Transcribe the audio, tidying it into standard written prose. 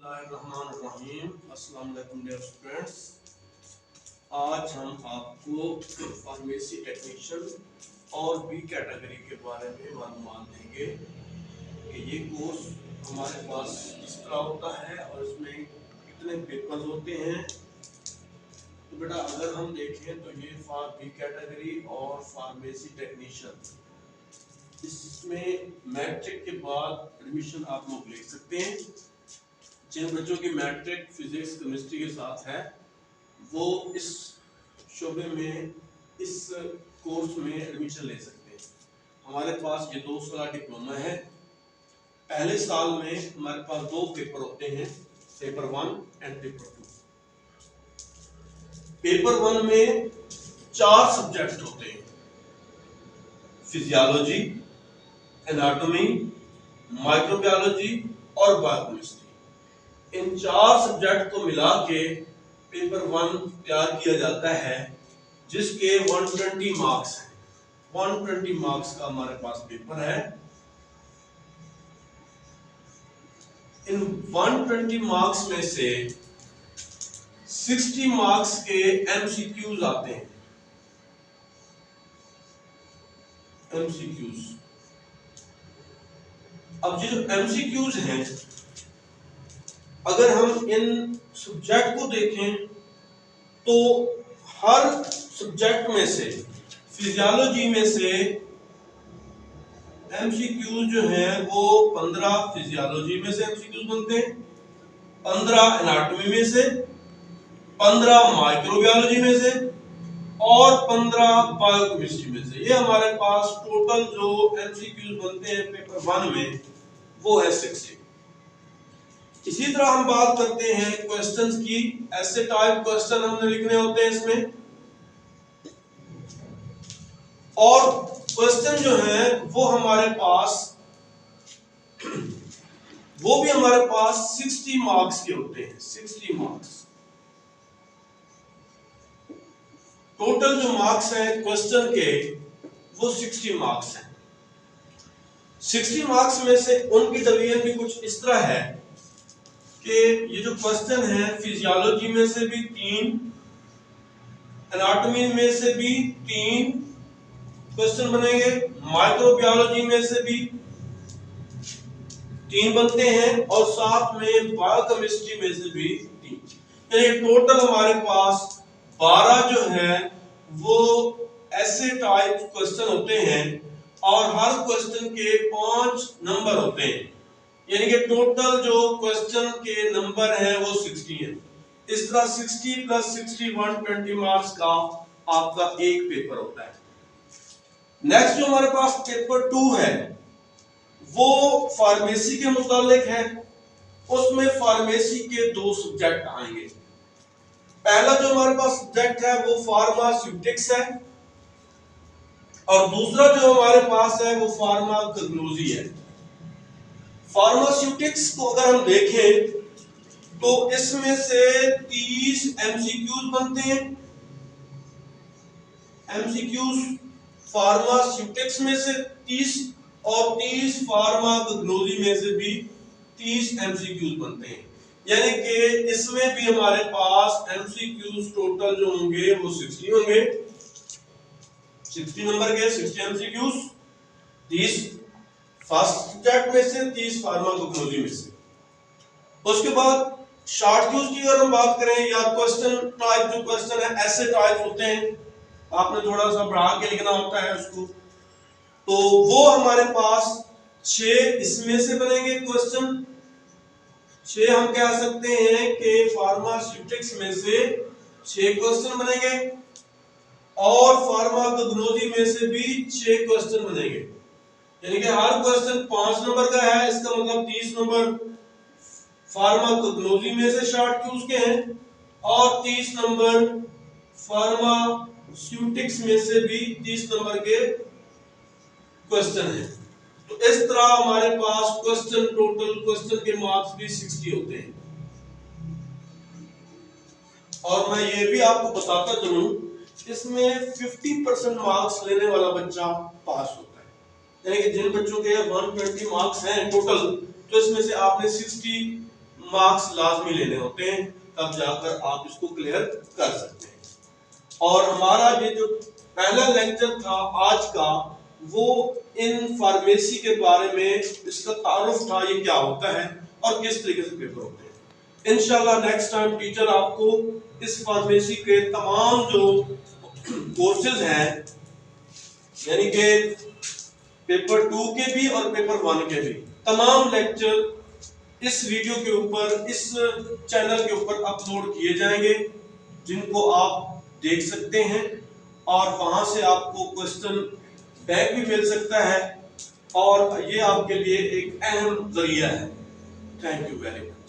बिस्मिल्लाहिर्रहमानिर्रहीम। अस्सलाम वालेकुम डियर स्टूडेंट्स। आज हम आपको फार्मेसी टेक्नीशियन और बी कैटेगरी के बारे में मालूमात देंगे कि ये कोर्स हमारे पास किस तरह होता है और इसमें कितने पेपर्स होते हैं। तो बेटा अगर हम देखें तो ये फॉर बी कैटेगरी और फार्मेसी टेक्नीशियन, इसमें मैट्रिक के बाद एडमिशन आप लोग ले सकते हैं। जिन बच्चों की मैट्रिक फिजिक्स केमिस्ट्री के साथ है वो इस शोबे में, इस कोर्स में एडमिशन ले सकते हैं। हमारे पास ये 2 साल डिप्लोमा है। पहले साल में हमारे पास 2 पेपर होते हैं, पेपर 1 एंड पेपर 2। पेपर 1 में 4 सब्जेक्ट होते हैं, फिजियोलॉजी, एनाटॉमी, माइक्रोबायोलॉजी और बायोकेमिस्ट्री। इन 4 सब्जेक्ट को मिला के पेपर 1 तैयार किया जाता है, जिसके 120 मार्क्स हैं। 120 मार्क्स का हमारे पास पेपर है। इन 120 मार्क्स में से 60 मार्क्स के एमसीक्यूज आते हैं। एमसीक्यूज, अब ये जो एमसीक्यूज हैं, अगर हम इन सब्जेक्ट को देखें तो हर सब्जेक्ट में से, फिजियोलॉजी में से एमसीक्यूज जो हैं वो 15 फिजियोलॉजी में से एमसीक्यूज बनते हैं, 15 एनाटॉमी में से, 15 माइक्रोबायोलॉजी में से और 15 बायोकेमिस्ट्री में से। ये हमारे पास टोटल जो एमसीक्यूज बनते हैं पेपर 1 में वो है 60। इसी तरह हम बात करते हैं क्वेश्चंस की। ऐसे टाइप क्वेश्चन हमने लिखने होते हैं इसमें, और क्वेश्चन जो है वो हमारे पास, वो भी हमारे पास 60 मार्क्स के होते हैं। 60 मार्क्स टोटल जो मार्क्स हैं क्वेश्चन के वो 60 मार्क्स हैं। 60 मार्क्स में से उनकी डिवीजन भी कुछ इस तरह है कि ये जो क्वेश्चन है, फिजियोलॉजी में से भी 3, एनाटॉमी में से भी 3 क्वेश्चन बनेंगे, माइक्रोबायोलॉजी में से भी 3 बनते हैं और साथ में बायोकेमिस्ट्री में से भी 3। यानी टोटल हमारे पास 12 जो है वो ऐसे टाइप क्वेश्चन होते हैं और हर क्वेश्चन के 5 नंबर होते हैं। यानी कि टोटल जो क्वेश्चन के नंबर हैं वो 60 हैं। इस तरह 60 प्लस 60 120 मार्क्स का आपका एक पेपर होता है। नेक्स्ट जो हमारे पास पेपर 2 है वो फार्मेसी के मुतालिक है। उसमें फार्मेसी के 2 सब्जेक्ट आएंगे। पहला जो हमारे पास सब्जेक्ट है वो फार्मास्यूटिक्स है और दूसरा जो हमारे पास है वो फार्माकोग्नोसी है। फार्मास्यूटिक्स को अगर हम देखें तो इसमें से 30 एमसीक्यूज बनते हैं। एमसीक्यूज फार्मास्यूटिक्स में से 30 और 30 फार्माकोग्नोसी में से भी 30 एमसीक्यूज बनते हैं। यानी कि इसमें भी हमारे पास एमसीक्यूज टोटल जो होंगे वो 60 होंगे। 60 नंबर के 60 एमसीक्यूज, 30 फर्स्ट सब्जेक्ट में से, 30 फार्माकोग्नोसी में से। उसके बाद शॉर्ट क्यूज की अगर हम बात करें, या क्वेश्चन टाइप, जो क्वेश्चन है ऐसे टाइप होते हैं, आपने थोड़ा सा बढ़ा के लिखना होता है उसको, तो वो हमारे पास 6 इसमें से बनेंगे क्वेश्चन। 6 हम कह सकते हैं कि फार्मास्यूटिक्स में से 6 क्वेश्चन बनेंगे और फार्माकोग्नोसी में से भी 6 क्वेश्चन बनेंगे। यानी कि हर क्वेश्चन 5 नंबर का है। इसका मतलब 30 नंबर फार्माकोग्नोसी में से शॉर्ट क्यूज के हैं और 30 नंबर फार्मास्यूटिक्स में से भी 30 नंबर के क्वेश्चन हैं। तो इस तरह हमारे पास क्वेश्चन, टोटल क्वेश्चन के मार्क्स भी 60 होते हैं। और मैं ये भी आपको बताता चलूं, इसमें 50% मार्क्स लेने वाला बच्चा पास होता है। यानी कि जिन बच्चों के 120 मार्क्स हैं टोटल, तो इसमें से आपने 60 मार्क्स लाजमी लेने होते हैं, तब जाकर आप इसको क्लियर कर सकते हैं। और हमारा ये जो पहला लेक्चर था आज का, वो इन फार्मेसी के बारे में इसका तारुफ था, ये क्या होता है और किस तरीके से पेपर होते हैं। इंशाल्लाह नेक्स्ट टाइम टीचर आपको इस फार्मेसी के तमाम जो कोर्सेज हैं, यानी कि पेपर 2 के भी और पेपर 1 के भी तमाम लेक्चर इस वीडियो के ऊपर, इस चैनल के ऊपर अपलोड किए जाएंगे, जिनको आप देख सकते हैं और वहां से आपको क्वेश्चन बैंक भी मिल सकता है और ये आपके लिए एक अहम जरिया है। Thank you very much.